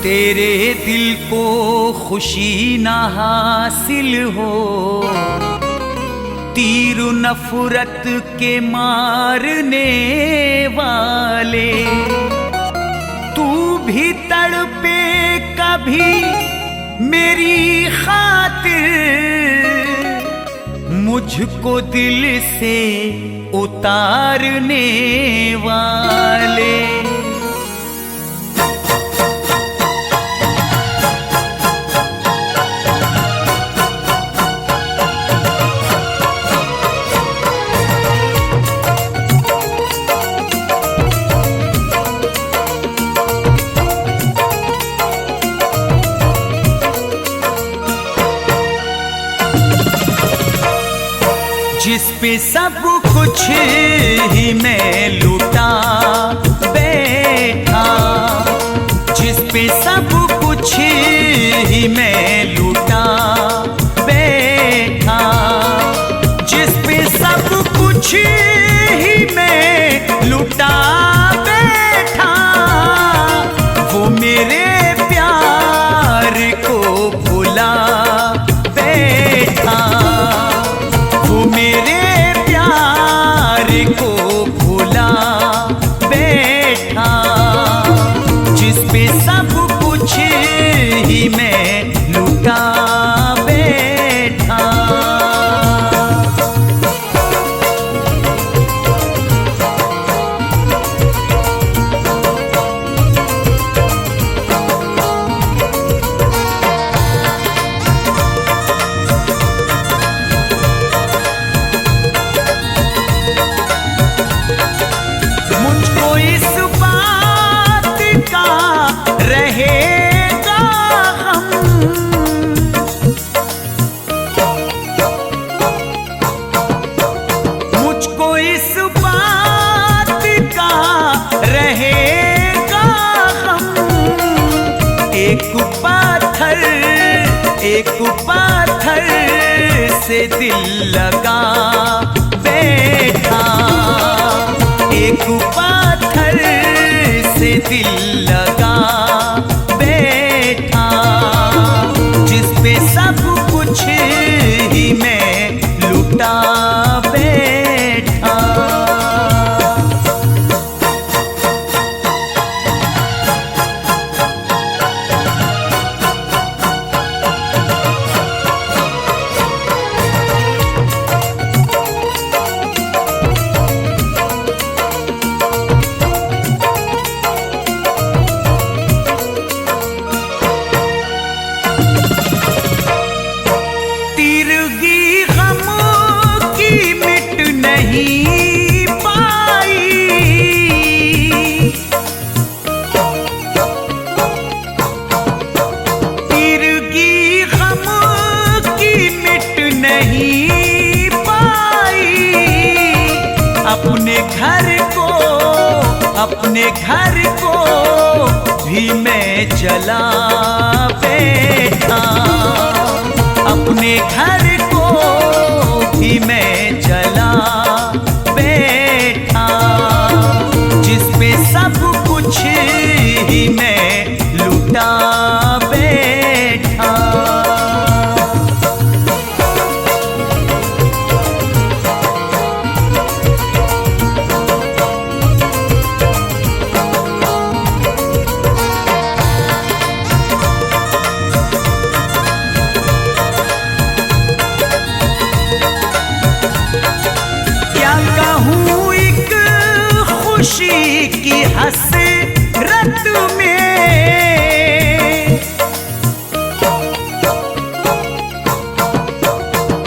तेरे दिल को खुशी ना हासिल हो, तीर नफरत के मारने वाले, तू भी तड़पे कभी मेरी खातिर, मुझको दिल से उतारने वाले। जिस पे सब कुछ ही मैं लुटा बैठा, जिस पे सब कुछ ही मैं लुटा बैठा, जिस पे सब कुछ ही मैं लुटा बैठा, वो मेरे प्यार को भुला बैठा, वो मेरे प्यार को भुला बैठा, जिस पे सब कुछ ही मैं लुटा बैठा। एक पत्थर से दिल लगा बैठा, एक पत्थर से दिल लगा बैठा, जिस पे सब कुछ ही मैं लुटा बैठा। अपने घर को भी मैं जला बैठा, अपने घर को भी मैं जला बैठा, जिस पे सब कुछ ही मैं लुटा बैठा। खुशी की हसरत में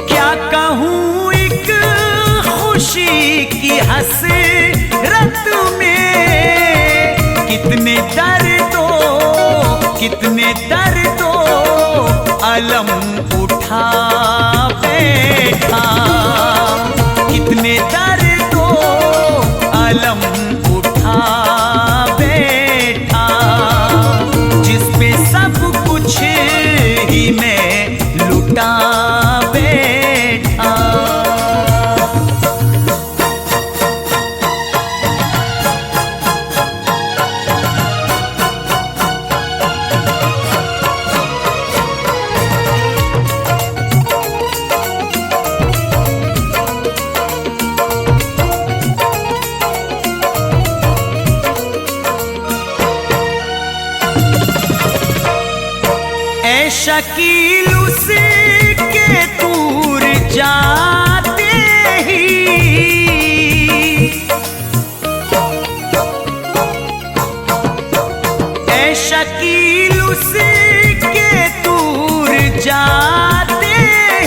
क्या कहूँ, एक खुशी की हसरत में कितने दर्दों अलम उठा बैठा, कितने दर्दों अलम उठा बैठा, जिस पे सब कुछ ही मैं लुटा बैठा। शकील उसके दूर जाते ही ऐ शकील उसके दूर जाते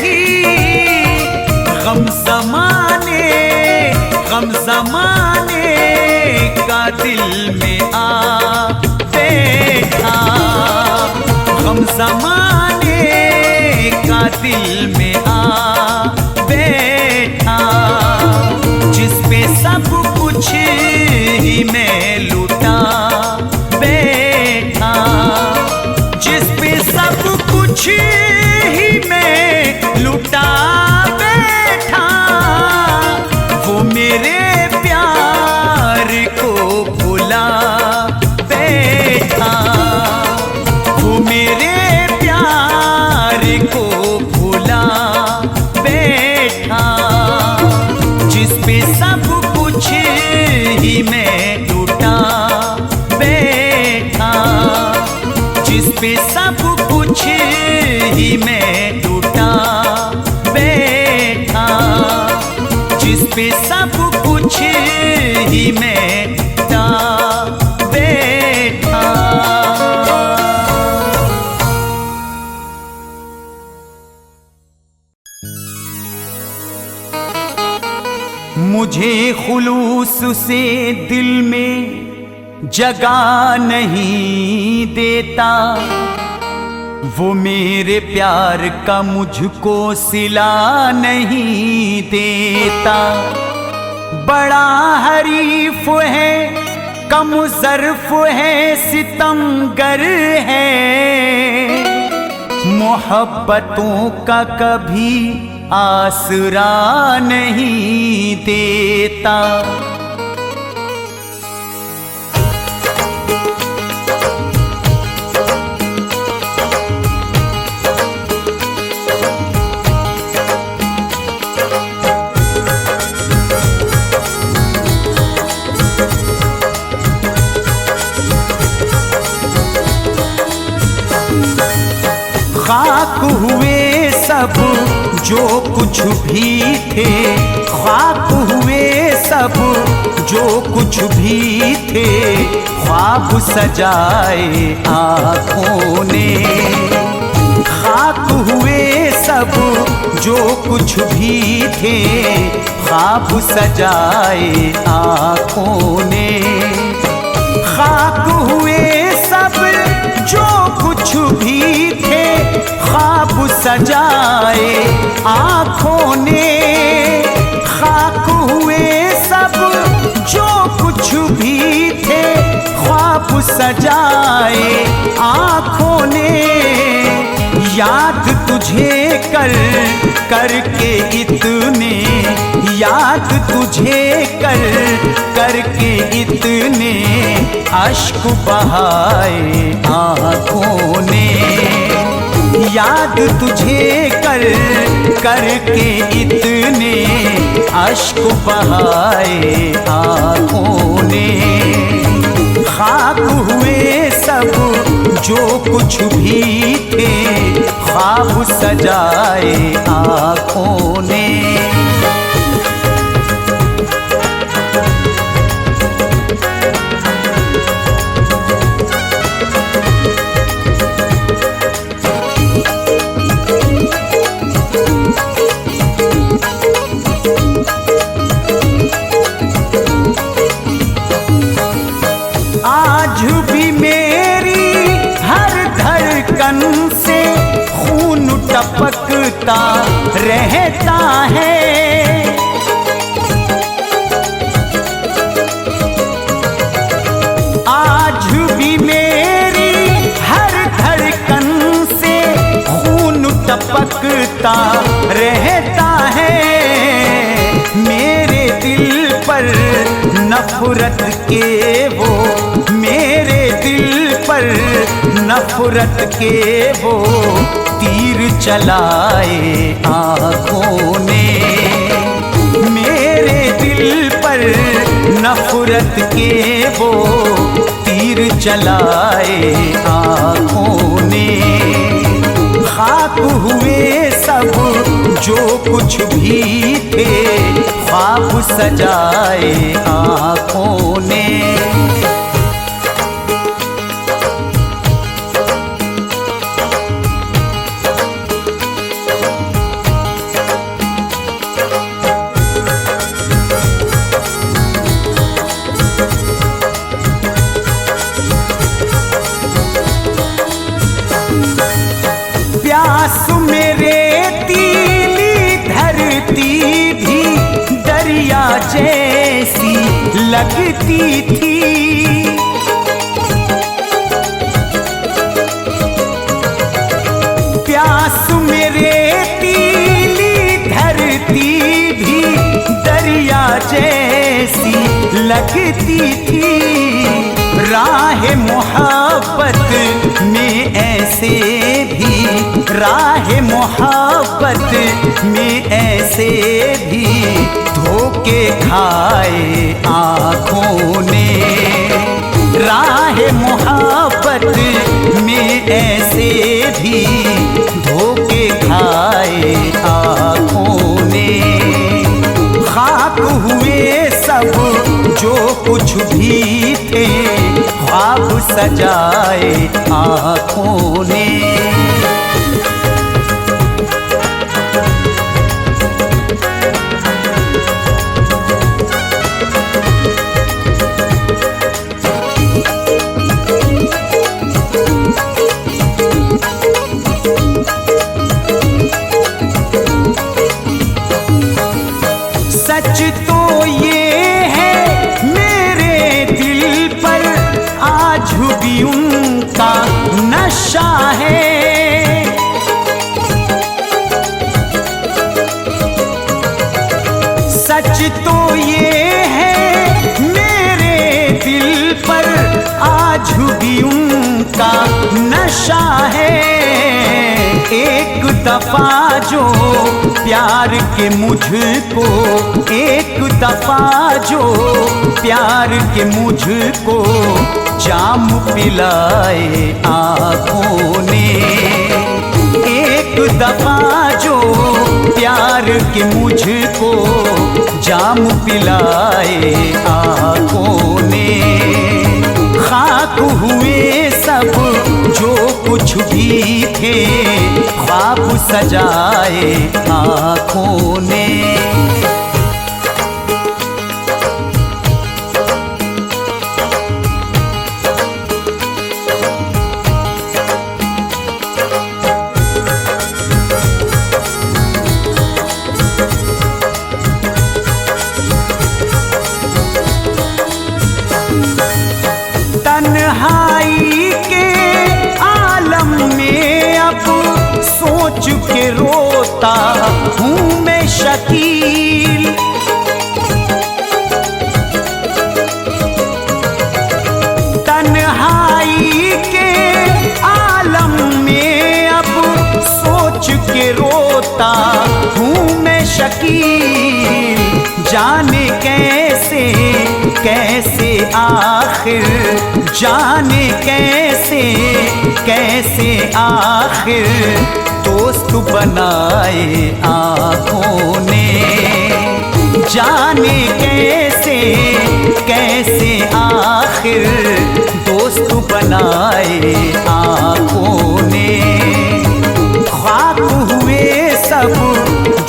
ही गम ज़माने का दिल में आ बैठा, गम ज़माने का दिल में आ बैठा, जिस पे सब कुछ ही मैं लुटा बैठा, जिस पे सब कुछ ही मैं लुटा बैठा, वो मेरे प्यार को भुला बैठा, वो मेरे प्यार को भुला बैठा, जिस पे सब कुछ ही मैं लुटा बैठा, जिस पे सब कुछ ही मैं लुटा बैठा, जिस पे सब कुछ ही मैं लुटा बैठा। मुझे खुलूस से दिल में जगह नहीं देता, वो मेरे प्यार का मुझको सिला नहीं देता, बड़ा हरीफ है कम ज़र्फ है सितमगर है, मोहब्बतों का कभी आसरा नहीं देता। खाक हुए सब जो कुछ भी थे, खाक हुए सब जो कुछ भी थे, ख्वाब सजाए आँखों ने, खाक हुए सब जो कुछ भी थे, ख्वाब सजाए आँखों ने, खाक हुए सब जो कुछ भी थे, ख्वाब सजाए आँखों ने, खाक हुए सब जो कुछ भी थे, ख्वाब सजाए आँखों ने, याद तुझे करके इतने, याद तुझे करके इतने, अश्क बहाए आँखों ने, याद तुझे करके इतने, अश्क बहाए आँखों ने, खाक हुए सब जो कुछ भी थे, ख्वाब सजाए आँखों ने। आज भी मेरी हर धड़कन से खून टपकता रहता है, आज भी मेरी हर धड़कन से खून टपकता रहता है, मेरे दिल पर नफरत के वो, मेरे दिल पर नफरत के वो तीर चलाए आँखों ने, मेरे दिल पर नफरत के वो तीर चलाए आँखों ने, हुए सब जो कुछ भी थे, ख्वाब सजाए आँखों ने। प्यास में रेतीली धरती भी दरिया जैसी लगती थी। प्यास में रेतीली धरती भी दरिया जैसी लगती थी। राह मोहब्बत में ऐसे भी, राह मोहब्बत में ऐसे भी धोखे खाए आँखों ने। राह मोहब्बत में ऐसे भी धोखे खाए आँखों ने। खाक हुए सब जो कुछ भी थे, ख्वाब सजाए आँखों ने। सच तो ये है मेरे दिल पर आज भी उनका नशा है। सच तो ये है मेरे दिल पर आज भी उनका नशा है। एक दफा जो प्यार के मुझको, एक दफा जो प्यार के मुझको जाम पिलाए आँखों ने। एक दफा जो प्यार के मुझको जाम पिलाए आँखों ने। खाक हुए सब जो कुछ भी थे, ख्वाब सजाए आँखों ने। तन्हाई के आलम में अब सोच के रोता हूँ मैं शकील। तन्हाई के आलम में अब सोच के रोता हूँ मैं शकील। जाने कैसे कैसे आखिर, जाने कैसे कैसे आखिर दोस्त बनाए आँखों ने। जाने कैसे कैसे आखिर दोस्त बनाए आँखों ने। ख्वाब हुए सब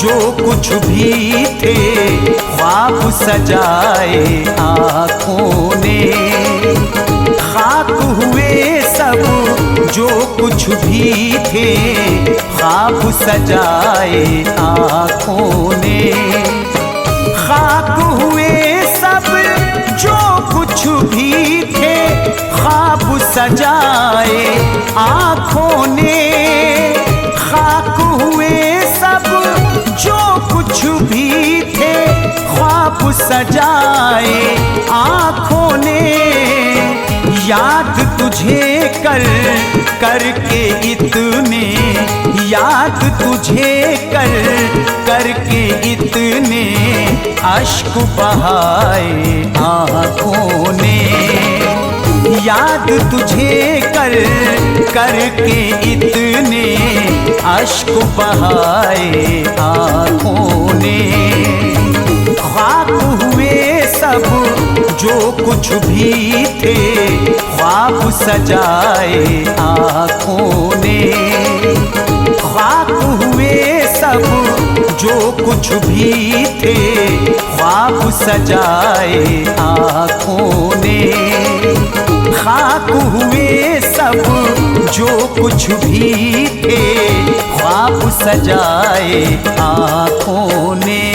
जो कुछ भी थे, ख्वाब सजाए आँखों ने। खाक हुए सब जो कुछ भी थे, ख्वाब सजाए आँखों ने। खाक हुए सब जो कुछ भी थे, ख्वाब सजाए आँखों ने। खाक हुए सब जो कुछ भी थे, ख्वाब सजाए आँखों ने। याद तुझे कर करके इतने, याद तुझे कर करके इतने अश्क बहाए आँखों ने। याद तुझे कर करके इतने अश्क बहाए आँखों ने। ख्वाब हुए सब जो कुछ भी थे, ख्वाब सजाए आँखों ने। ख्वाब हुए सब जो कुछ भी थे, ख्वाब सजाए आँखों ने। खाक हुए सब जो कुछ भी थे, ख्वाब सजाए आँखों ने।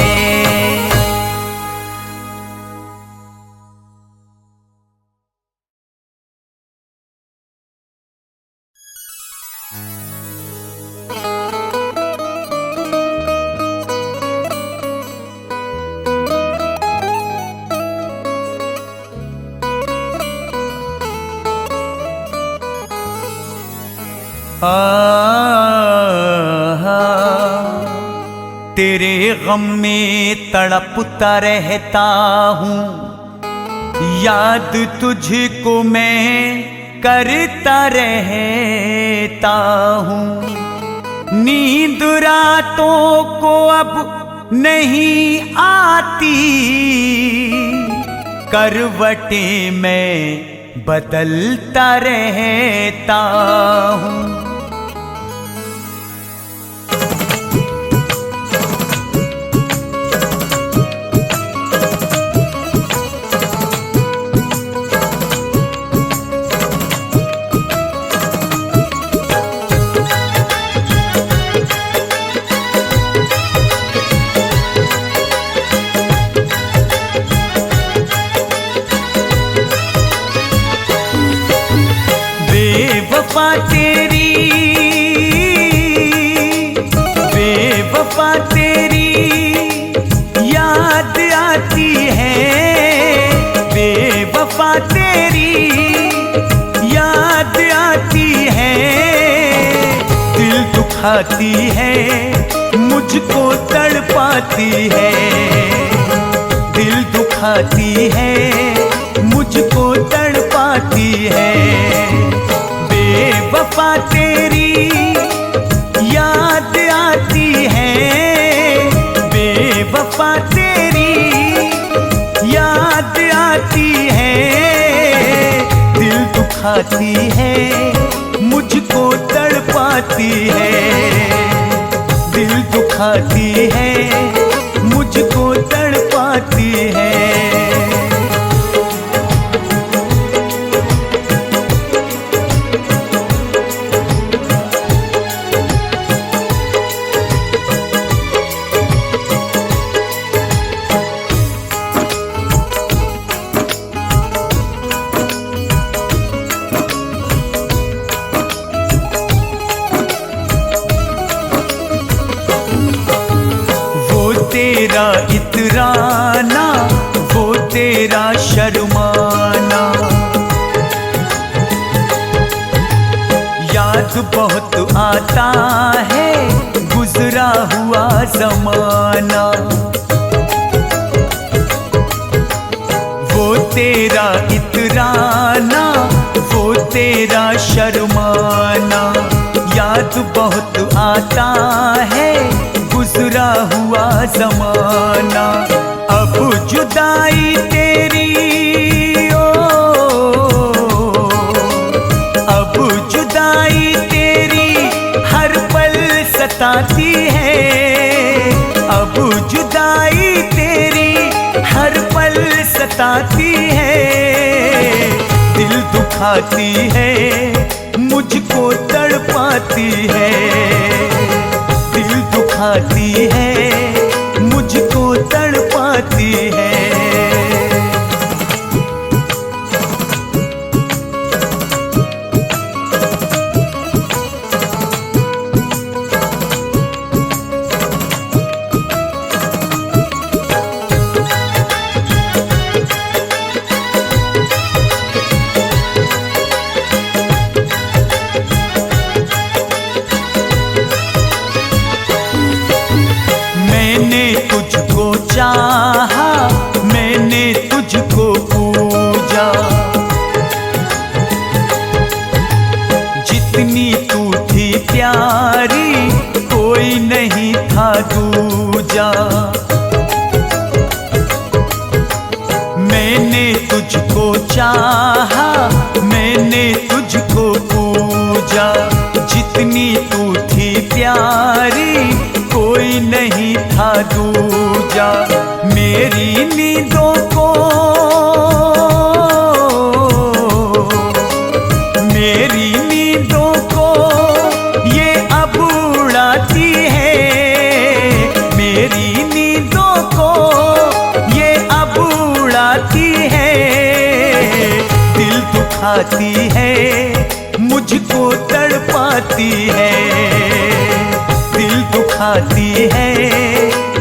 तेरे गम में तड़पता रहता हूँ, याद तुझको मैं करता रहता हूँ। नींद रातों को अब नहीं आती, करवटें मैं बदलता रहता हूँ। बेवफा तेरी याद आती है, बेवफा तेरी याद आती है। दिल दुखाती है, मुझको तड़पाती है। दिल दुखाती है, मुझको तड़पाती है। बेवफा तेरी याद आती है, बेवफा तेरी याद आती है। दिल दुखाती है, मुझको तड़पाती है। दिल दुखाती है, मुझको तड़पाती है। तेरा इतराना, वो तेरा शर्माना, याद बहुत आता है गुजरा हुआ जमाना। वो तेरा इतराना, वो तेरा शर्माना, याद बहुत आता है गुजरा हुआ जमाना। अब जुदाई तेरी अब जुदाई तेरी हर पल सताती है। अब जुदाई तेरी हर पल सताती है। दिल दुखाती है, मुझको तड़पाती है। दिल दुखाती है, मुझको तड़पाती है। चाहा, मैंने तुझको पूजा, मैंने तुझको चाहा, मैंने तुझको पूजा, जितनी तू थी प्यारी कोई नहीं था दूजा। मेरी नींदों को, मेरी नींदों को ये अब उड़ाती है, मेरी नींदों को ये अब उड़ाती है। दिल दुखाती है, मुझको तड़पाती है, दिल दुखाती है,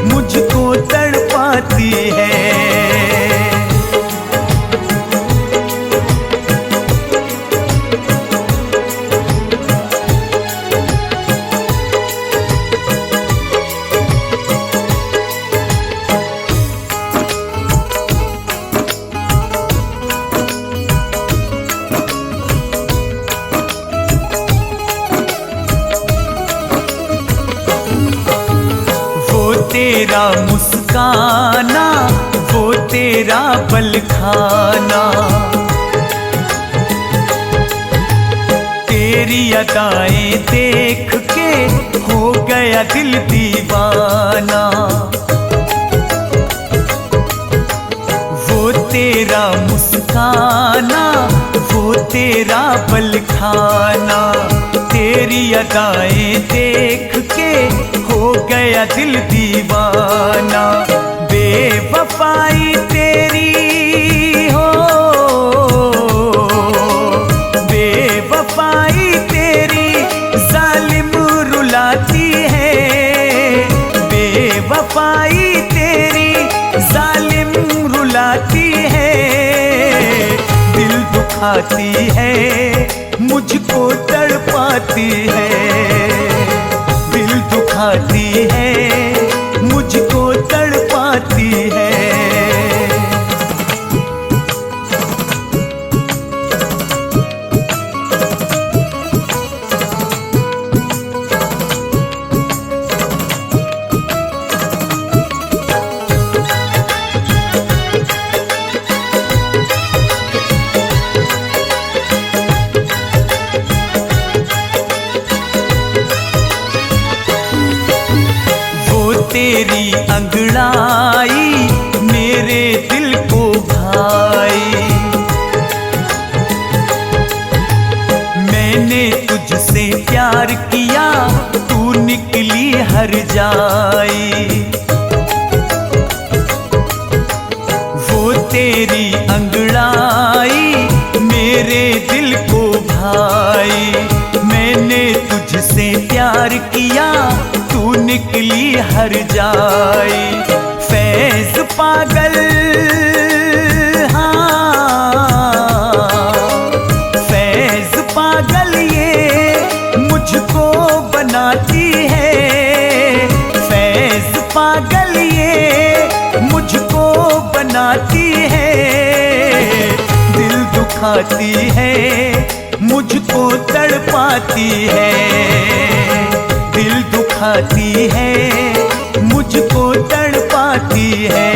मुझको तड़पाती है। तेरा मुस्काना, वो तेरा पल खाना, तेरी अदाएं देख के हो गया दिल दीवाना। वो तेरा मुस्काना, वो तेरा पल खाना, तेरी अदाएं देख के हो गया दिल दीवाना। बेवफाई तेरी हो, बेवफाई तेरी जालिम रुलाती है, बेवफाई तेरी जालिम रुलाती है। दिल दुखाती है, मुझको तड़पाती है, दिल दुखाती है, मुझको तड़पाती है। तेरी अंगड़ाई मेरे दिल को भाई, मैंने तुझसे प्यार किया तू निकली हर जाई। वो तेरी अंगड़ाई मेरे दिल को भाई, मैंने तुझसे प्यार किया तू निकली हर जाई। फैज पागल, हाँ फैज पागल ये मुझको बनाती है, फैज पागल ये मुझको बनाती है। दिल दुखाती है, मुझको तड़पाती है, दिल दुखाती है, मुझको तड़पाती है।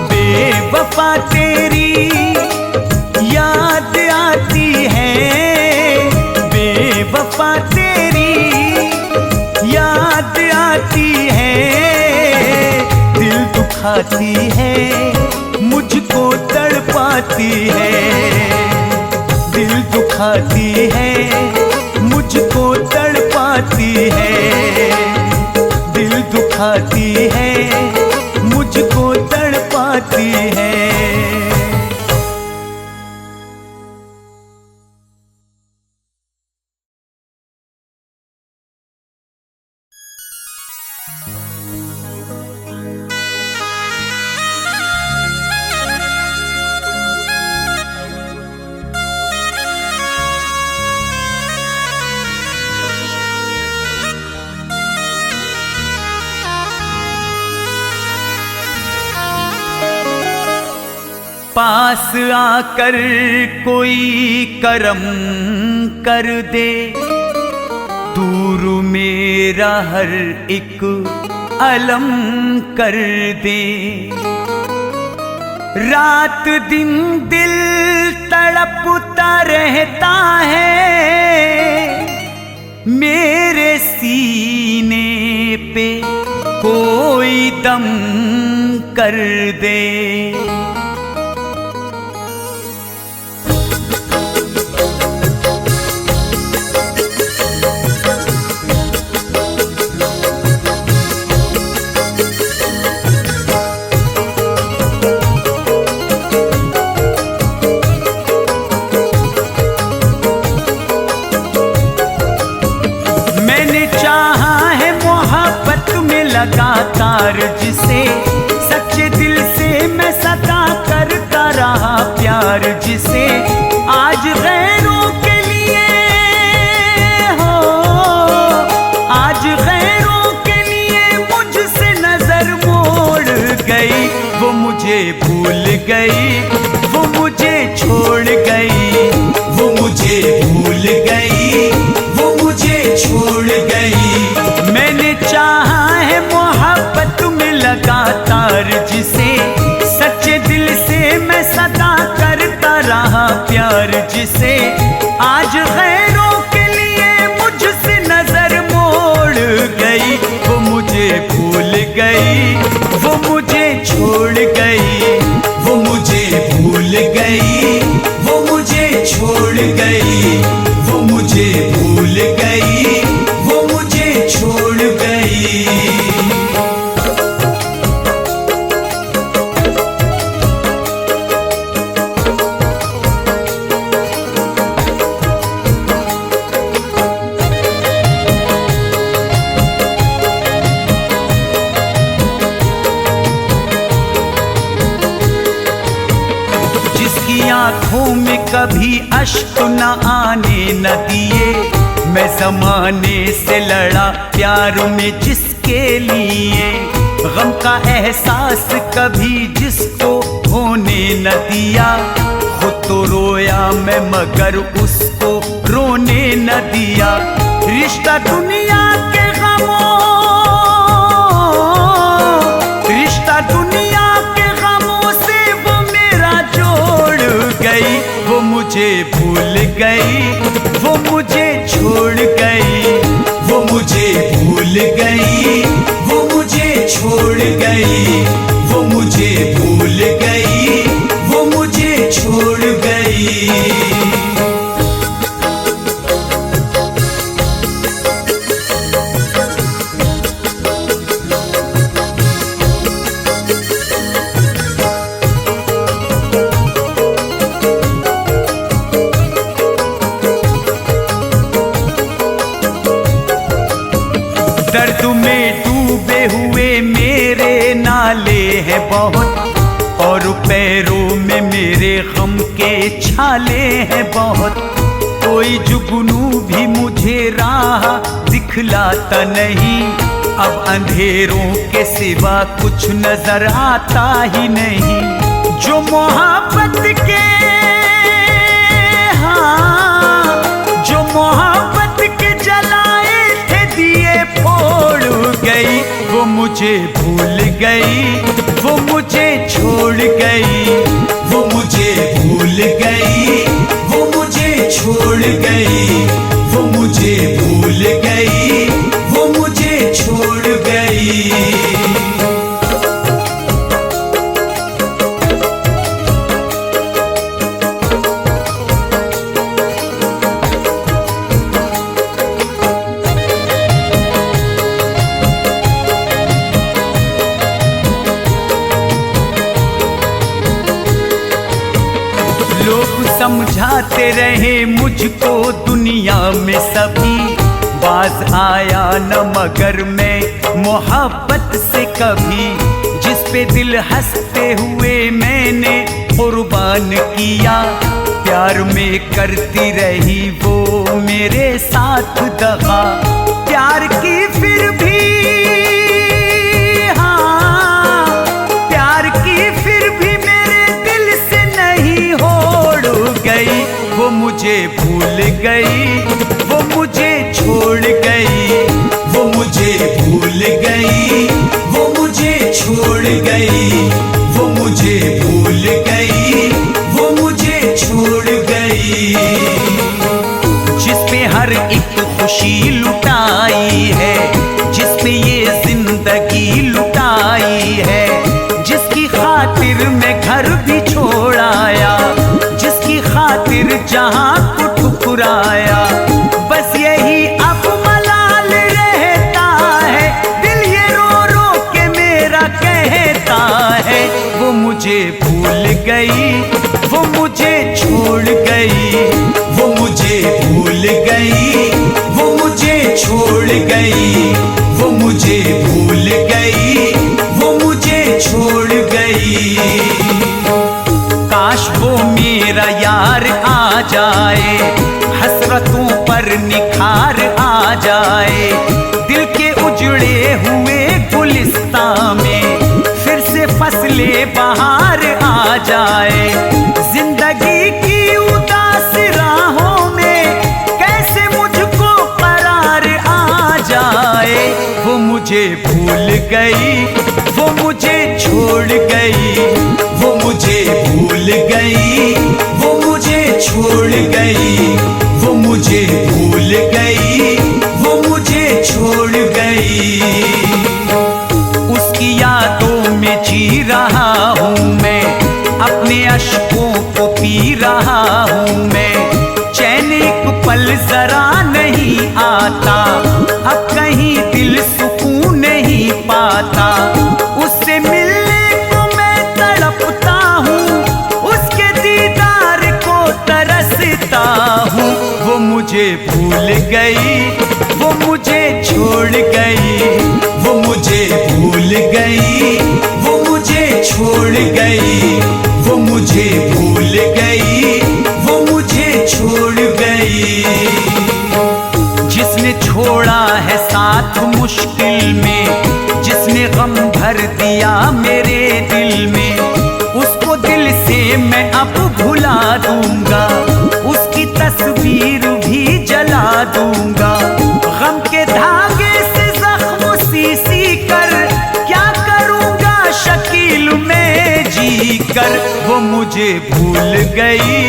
बेवफा तेरी याद आती है, बेवफा तेरी याद आती है। दिल दुखाती है, मुझको तड़पाती है, दिल दुखाती है, मुझको तड़पाती है, दिल दुखाती है, मुझको तड़पाती है। पास आकर कोई करम कर दे, दूर मेरा हर एक अलम कर दे। रात दिन दिल तड़पता रहता है, मेरे सीने पे कोई दम कर दे। लगातार जिसे सच्चे दिल से मैं सदा करता रहा प्यार, जिसे आज गैरों के लिए हो, आज गैरों के लिए मुझसे नजर मोड़ गई। वो मुझे भूल गई, वो मुझे छोड़ गई, वो मुझे भूल गई, वो मुझे छोड़ गई। मैंने चाहा है मोहब्बत में लगातार जिसे सच्चे दिल से मैं सदा करता रहा प्यार, जिसे आज गैरों के लिए मुझसे नजर मोड़ गई। वो मुझे भूल गई, वो मुझे छोड़ गई, वो मुझे भूल गई, वो मुझे छोड़ गई, वो मुझे भूल गई, वो मुझे छोड़ गई। जिसकी आंखों में कभी अश्क न आने न दिए, मैं ज़माने से लड़ा प्यार में जिसके लिए, गम का एहसास कभी जिसको होने न दिया। खुद तो रोया मैं मगर उसको रोने न दिया। रिश्ता दुनिया के गमों, रिश्ता दुनिया के गमों से वो मेरा जोड़ गई। वो मुझे भूल गई, वो मुझे छोड़ गई, वो मुझे भूल गई, वो मुझे छोड़ गई, वो मुझे भूल गई, वो मुझे छोड़ गई। दर्द में डूबे हुए मेरे नाले हैं बहुत, और पैरों में मेरे गम के छाले हैं बहुत। कोई जुगनू भी मुझे राह दिखलाता नहीं, अब अंधेरों के सिवा कुछ नजर आता ही नहीं। जो मोहब्बत के, हाँ, जो मोहब्बत के जलाए थे दिए फोड़ गई। वो मुझे भूल गई, वो मुझे छोड़ गई, वो मुझे भूल गई, वो मुझे छोड़ गई, वो मुझे भूल गई, वो मुझे छोड़ गई। लोग समझाते रहे मुझको दुनिया में सभी, बाज आया न मगर मैं मोहब्बत से कभी। जिस पे दिल हंसते हुए मैंने कुर्बान किया, प्यार में करती रही वो मेरे साथ दगा। प्यार की फिर भी, हाँ, प्यार की फिर भी मेरे दिल से नहीं होड़ गई। वो मुझे भूल गई, वो मुझे छोड़ गई, वो मुझे भूल गई, वो मुझे छोड़ गई, वो मुझे भूल घर भी छोड़ाया, जिसकी खातिर जहां को ठुकराया। बस यही अब मलाल रहता है, दिल ये रो रो के मेरा कहता है। वो मुझे भूल गई, वो मुझे छोड़ गई, वो मुझे भूल गई, वो मुझे छोड़ गई, वो मुझे भूल गई, वो मुझे छोड़ गई। काश वो मेरा यार आ जाए, हसरतों पर निखार आ जाए। दिल के उजड़े हुए गुलिस्तां में फिर से फसले बहार आ जाए। जिंदगी की उदास राहों में कैसे मुझको करार आ जाए। वो मुझे भूल गई, वो मुझे छोड़ गई, वो मुझे भूल गई, वो मुझे छोड़ गई, वो मुझे भूल गई, वो मुझे छोड़ गई। उसकी यादों में जी रहा हूँ मैं, अपने अश्कों को पी रहा हूँ मैं। चैन एक पल जरा नहीं आता, अब कहीं दिल सुकून नहीं पाता। उससे मिलने को मैं तड़पता हूँ, उसके दीदार को तरसता हूँ। वो मुझे भूल गई, वो मुझे छोड़ गई, वो मुझे भूल गई, वो मुझे छोड़ गई, वो मुझे भूल गई, वो मुझे छोड़ गई। जिसने छोड़ा है साथ मुश्किल में, जिसने गम भर दिया मेरे दिल में, उसको दिल से मैं अब भुला दूंगा, उसकी तस्वीर भी जला दूंगा। गम के धागे से जख्म सी कर क्या करूंगा शकील में जी कर। वो मुझे भूल गई,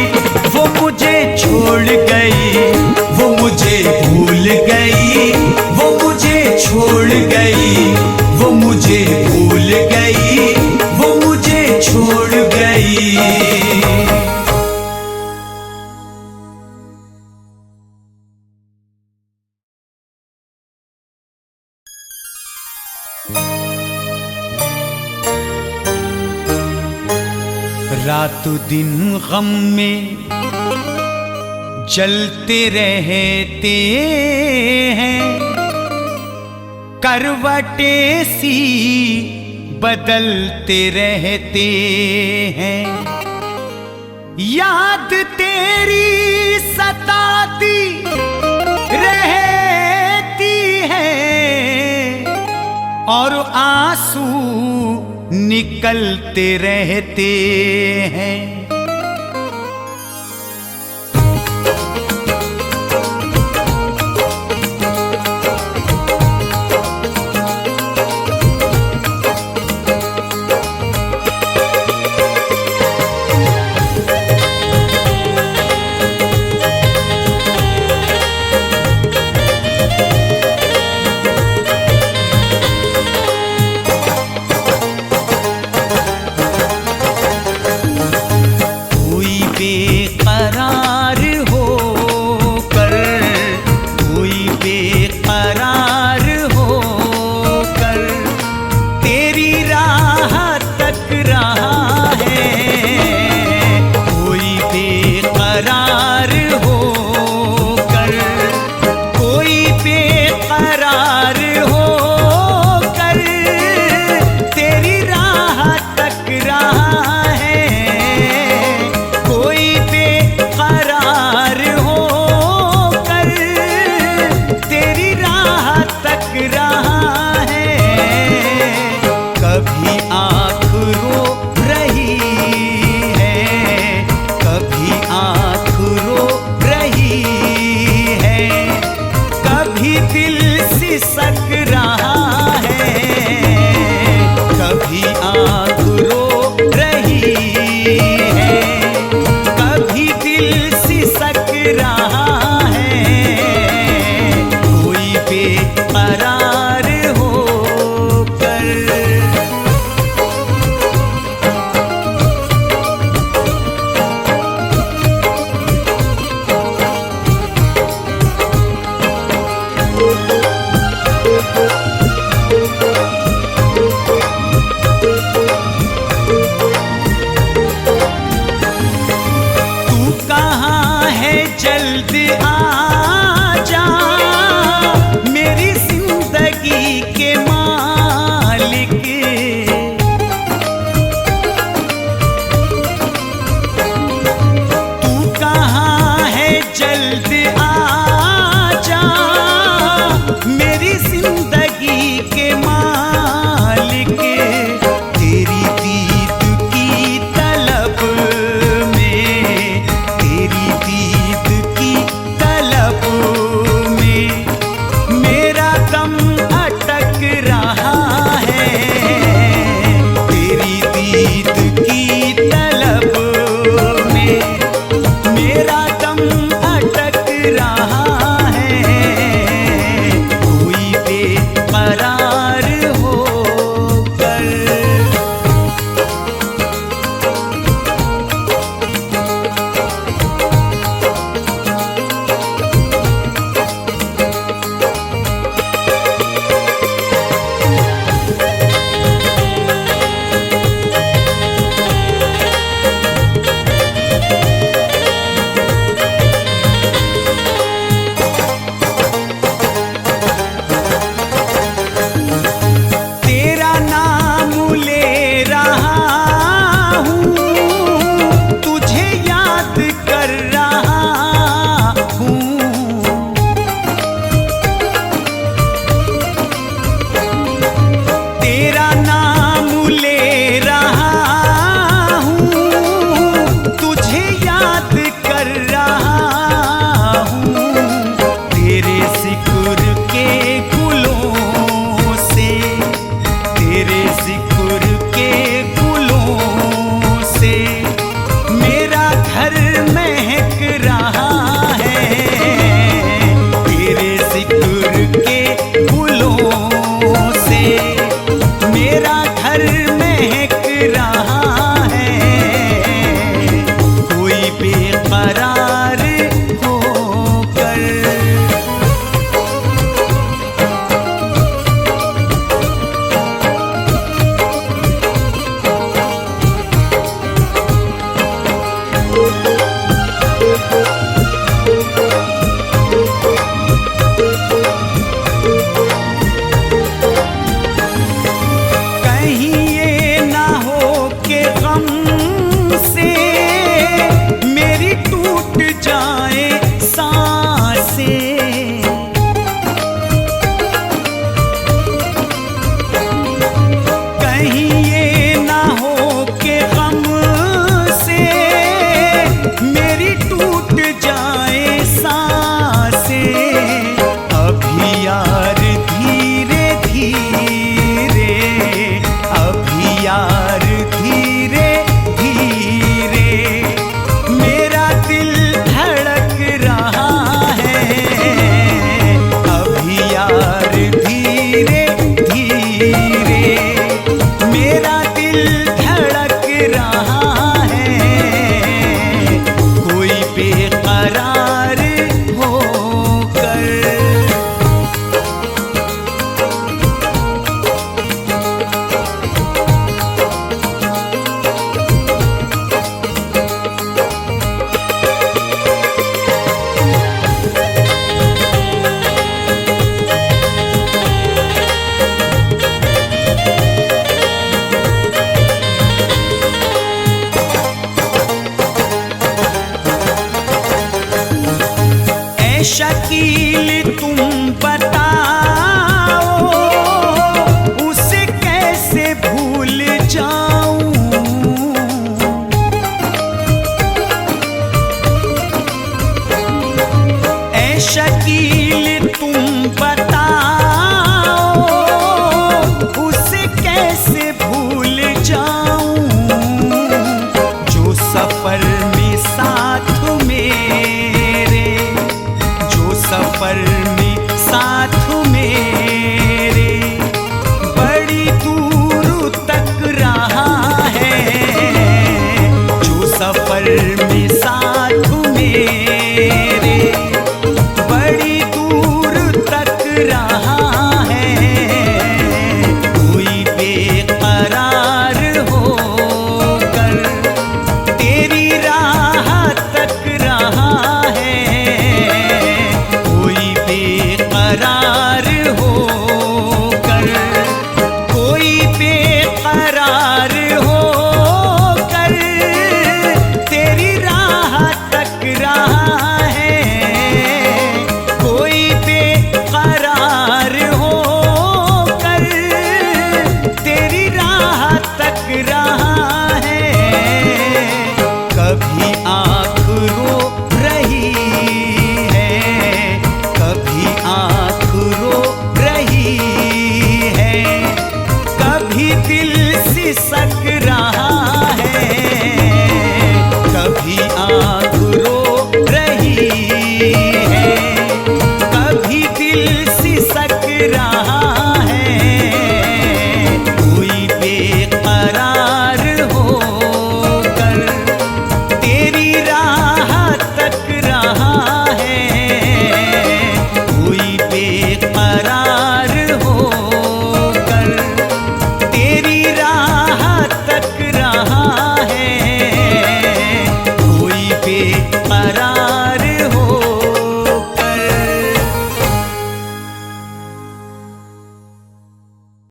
वो मुझे छोड़ गई, वो मुझे भूल गई, वो मुझे छोड़ गई, वो मुझे भूल गई, वो मुझे छोड़ गई। रात दिन गम में जलते रहते हैं, करवटें सी बदलते रहते हैं। याद तेरी सताती रहती है और आंसू निकलते रहते हैं। जल्द आ जा, मेरी जिंदगी के मालिक। तू कहाँ है, जल्द आ जा, मेरी जिंदगी के मालिक। तेरी दीद की तलब में, तेरी दीद की तलब में मेरा दम अटक रहा है। तेरी दीद की तलब में मेरा दम अटक रहा है। कोई बेकरार होकर तेरा नाम ले रहा हूँ, तुझे याद कर रहा हूँ। तेरा नाम ले रहा हूँ, तुझे याद कर रहा हूँ। तेरे जिक्र के गुलों से, तेरे जिक्र के गुलों से मेरा घर महक रहा है। तेरे जिक्र के गुलों से मेरा घर महक रहा है। कोई बेकरार होकर कहीं ये ना हो के गम से मेरी टूट जाए सांसें। कहीं ये ना हो के गम से मेरी टूट जाए सांसें। अभी यार धीरे धीरे, अभी यार धीरे धीरे मेरा दिल धड़क रहा है। अभी यार धीरे धीरे मेरा दिल धड़क रहा है। कोई बेकरार होकर ऐ शकील तुम बताओ, उसे कैसे भूल जाऊं। ऐ शकील तुम बताओ, उसे कैसे भूल जाऊं। जो सफर में साथ मेरे, जो सफर में साथ मेरे बड़ी दूर तक रहा है। जो सफर